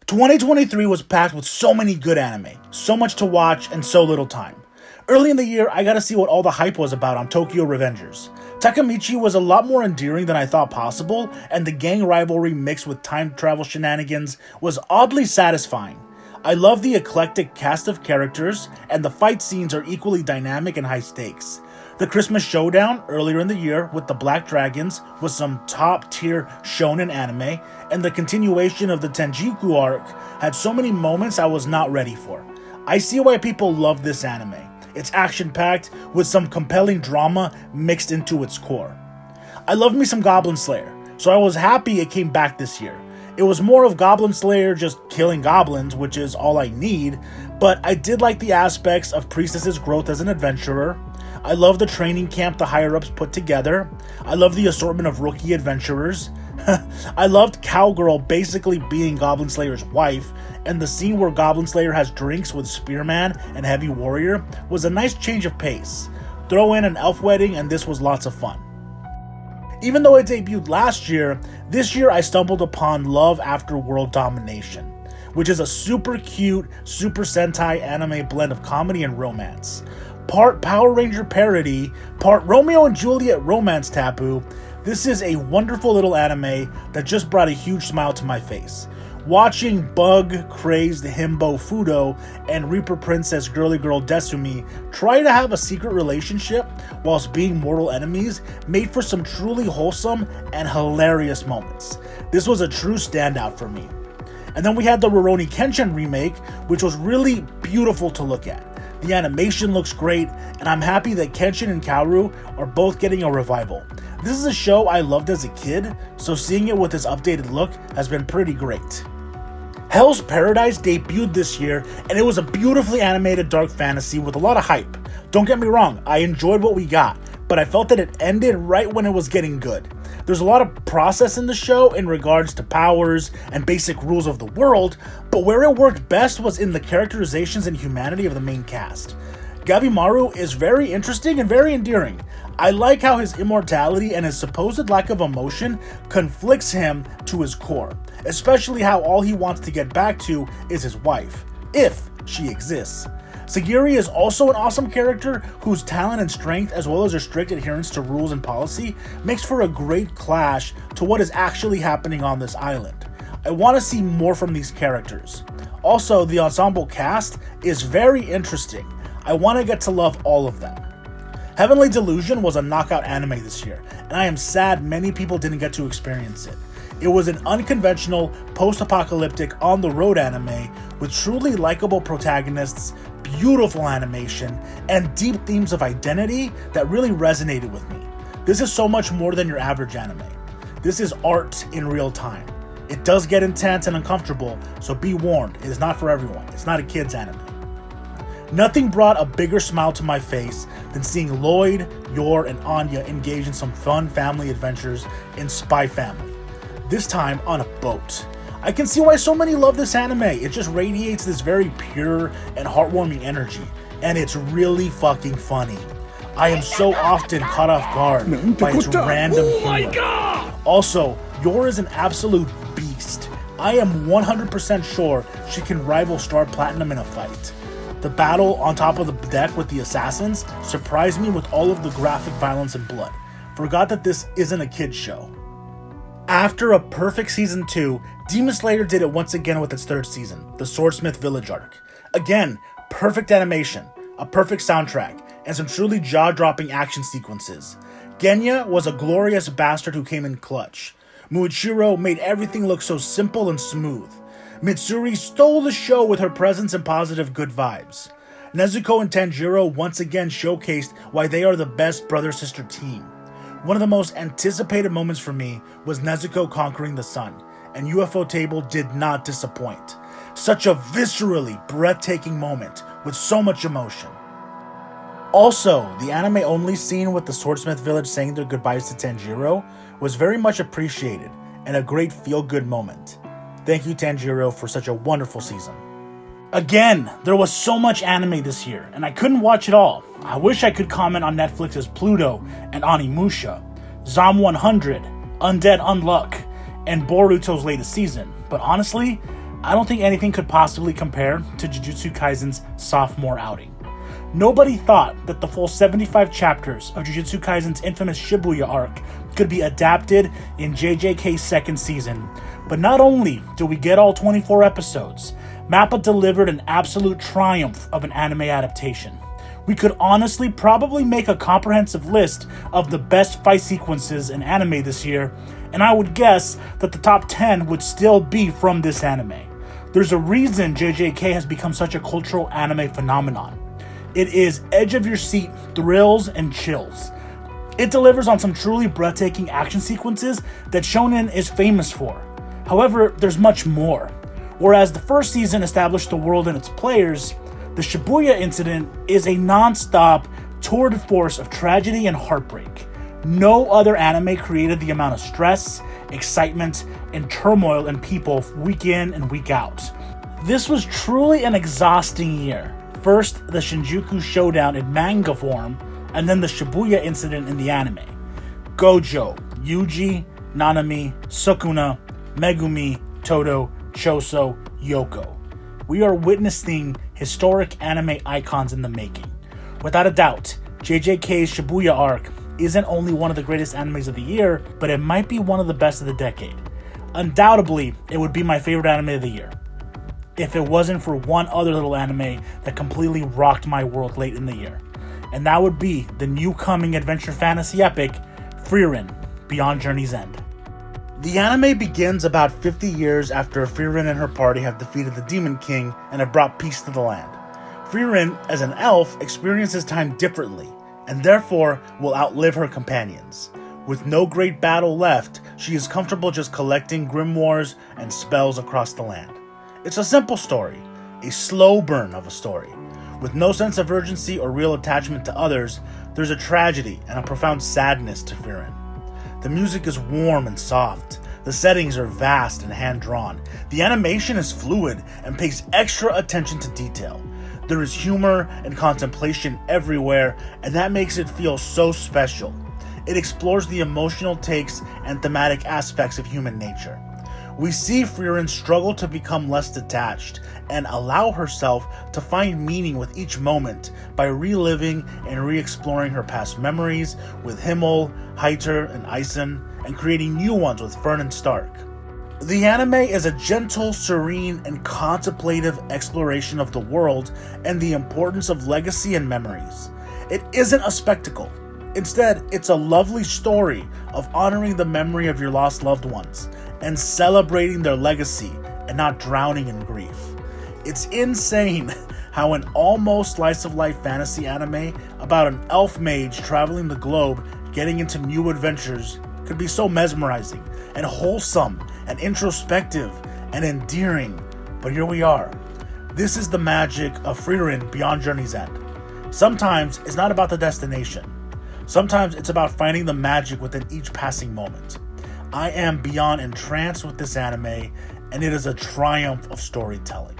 2023 was packed with so many good anime, so much to watch, and so little time. Early in the year, I got to see what all the hype was about on Tokyo Revengers. Takemichi was a lot more endearing than I thought possible, and the gang rivalry mixed with time travel shenanigans was oddly satisfying. I love the eclectic cast of characters, and the fight scenes are equally dynamic and high stakes. The Christmas showdown earlier in the year with the Black Dragons was some top-tier shonen anime, and the continuation of the Tenjiku arc had so many moments I was not ready for. I see why people love this anime. It's action-packed with some compelling drama mixed into its core. I love me some Goblin Slayer, so I was happy it came back this year. It was more of Goblin Slayer just killing goblins, which is all I need, but I did like the aspects of Priestess's growth as an adventurer. I love the training camp the higher-ups put together. I love the assortment of rookie adventurers. I loved Cowgirl basically being Goblin Slayer's wife, and the scene where Goblin Slayer has drinks with Spearman and Heavy Warrior was a nice change of pace. Throw in an elf wedding and this was lots of fun. Even though it debuted last year, this year I stumbled upon Love After World Domination, which is a super cute, Super Sentai anime blend of comedy and romance. Part Power Ranger parody, part Romeo and Juliet romance taboo, this is a wonderful little anime that just brought a huge smile to my face. Watching bug-crazed himbo Fudo and Reaper Princess girly girl Desumi try to have a secret relationship whilst being mortal enemies made for some truly wholesome and hilarious moments. This was a true standout for me. And then we had the Rurouni Kenshin remake, which was really beautiful to look at. The animation looks great, and I'm happy that Kenshin and Kaoru are both getting a revival. This is a show I loved as a kid, so seeing it with this updated look has been pretty great. Hell's Paradise debuted this year, and it was a beautifully animated dark fantasy with a lot of hype. Don't get me wrong, I enjoyed what we got, but I felt that it ended right when it was getting good. There's a lot of process in the show in regards to powers and basic rules of the world, but where it worked best was in the characterizations and humanity of the main cast. Gabimaru is very interesting and very endearing. I like how his immortality and his supposed lack of emotion conflicts him to his core, especially how all he wants to get back to is his wife, if she exists. Sagiri is also an awesome character whose talent and strength, as well as her strict adherence to rules and policy, makes for a great clash to what is actually happening on this island. I want to see more from these characters. Also, the ensemble cast is very interesting. I want to get to love all of them. Heavenly Delusion was a knockout anime this year, and I am sad many people didn't get to experience it. It was an unconventional, post-apocalyptic, on-the-road anime with truly likable protagonists, beautiful animation, and deep themes of identity that really resonated with me. This is so much more than your average anime. This is art in real time. It does get intense and uncomfortable, so be warned, it is not for everyone. It's not a kid's anime. Nothing brought a bigger smile to my face than seeing Lloyd, Yor, and Anya engage in some fun family adventures in Spy Family. This time on a boat. I can see why so many love this anime. It just radiates this very pure and heartwarming energy, and it's really fucking funny. I am so often caught off guard by its random humor. Also, Yor is an absolute beast. I am 100% sure she can rival Star Platinum in a fight. The battle on top of the deck with the assassins surprised me with all of the graphic violence and blood. Forgot that this isn't a kid's show. After a perfect season 2, Demon Slayer did it once again with its third season, the Swordsmith Village arc. Again, perfect animation, a perfect soundtrack, and some truly jaw-dropping action sequences. Genya was a glorious bastard who came in clutch. Muichiro made everything look so simple and smooth. Mitsuri stole the show with her presence and positive good vibes. Nezuko and Tanjiro once again showcased why they are the best brother-sister team. One of the most anticipated moments for me was Nezuko conquering the sun, and UFO Table did not disappoint. Such a viscerally breathtaking moment with so much emotion. Also, the anime-only scene with the Swordsmith Village saying their goodbyes to Tanjiro was very much appreciated and a great feel-good moment. Thank you, Tanjiro, for such a wonderful season. Again, there was so much anime this year, and I couldn't watch it all. I wish I could comment on Netflix's Pluto and Onimusha, Zom 100, Undead Unluck, and Boruto's latest season, but honestly, I don't think anything could possibly compare to Jujutsu Kaisen's sophomore outing. Nobody thought that the full 75 chapters of Jujutsu Kaisen's infamous Shibuya Arc could be adapted in JJK's second season, but not only did we get all 24 episodes, MAPPA delivered an absolute triumph of an anime adaptation. We could honestly probably make a comprehensive list of the best fight sequences in anime this year, and I would guess that the top 10 would still be from this anime. There's a reason JJK has become such a cultural anime phenomenon. It is edge-of-your-seat thrills and chills. It delivers on some truly breathtaking action sequences that Shonen is famous for. However, there's much more. Whereas the first season established the world and its players, the Shibuya incident is a non-stop tour de force of tragedy and heartbreak. No other anime created the amount of stress, excitement, and turmoil in people week in and week out. This was truly an exhausting year. First, the Shinjuku showdown in manga form, and then the Shibuya incident in the anime. Gojo, Yuji, Nanami, Sukuna, Megumi, Todo, Choso, Yoko. We are witnessing historic anime icons in the making. Without a doubt, JJK's Shibuya Arc isn't only one of the greatest animes of the year, but it might be one of the best of the decade. Undoubtedly, it would be my favorite anime of the year, if it wasn't for one other little anime that completely rocked my world late in the year. And that would be the new coming adventure fantasy epic, Frieren, Beyond Journey's End. The anime begins about 50 years after Frieren and her party have defeated the Demon King and have brought peace to the land. Frieren, as an elf, experiences time differently, and therefore will outlive her companions. With no great battle left, she is comfortable just collecting grimoires and spells across the land. It's a simple story, a slow burn of a story. With no sense of urgency or real attachment to others, there's a tragedy and a profound sadness to Frieren. The music is warm and soft. The settings are vast and hand-drawn. The animation is fluid and pays extra attention to detail. There is humor and contemplation everywhere, and that makes it feel so special. It explores the emotional takes and thematic aspects of human nature. We see Frieren struggle to become less detached and allow herself to find meaning with each moment by reliving and re-exploring her past memories with Himmel, Heiter, and Eisen, and creating new ones with Fern and Stark. The anime is a gentle, serene, and contemplative exploration of the world and the importance of legacy and memories. It isn't a spectacle. Instead, it's a lovely story of honoring the memory of your lost loved ones and celebrating their legacy and not drowning in grief. It's insane how an almost slice-of-life fantasy anime about an elf mage traveling the globe getting into new adventures could be so mesmerizing and wholesome and introspective and endearing. But here we are. This is the magic of Frieren Beyond Journey's End. Sometimes it's not about the destination. Sometimes it's about finding the magic within each passing moment. I am beyond entranced with this anime, and it is a triumph of storytelling.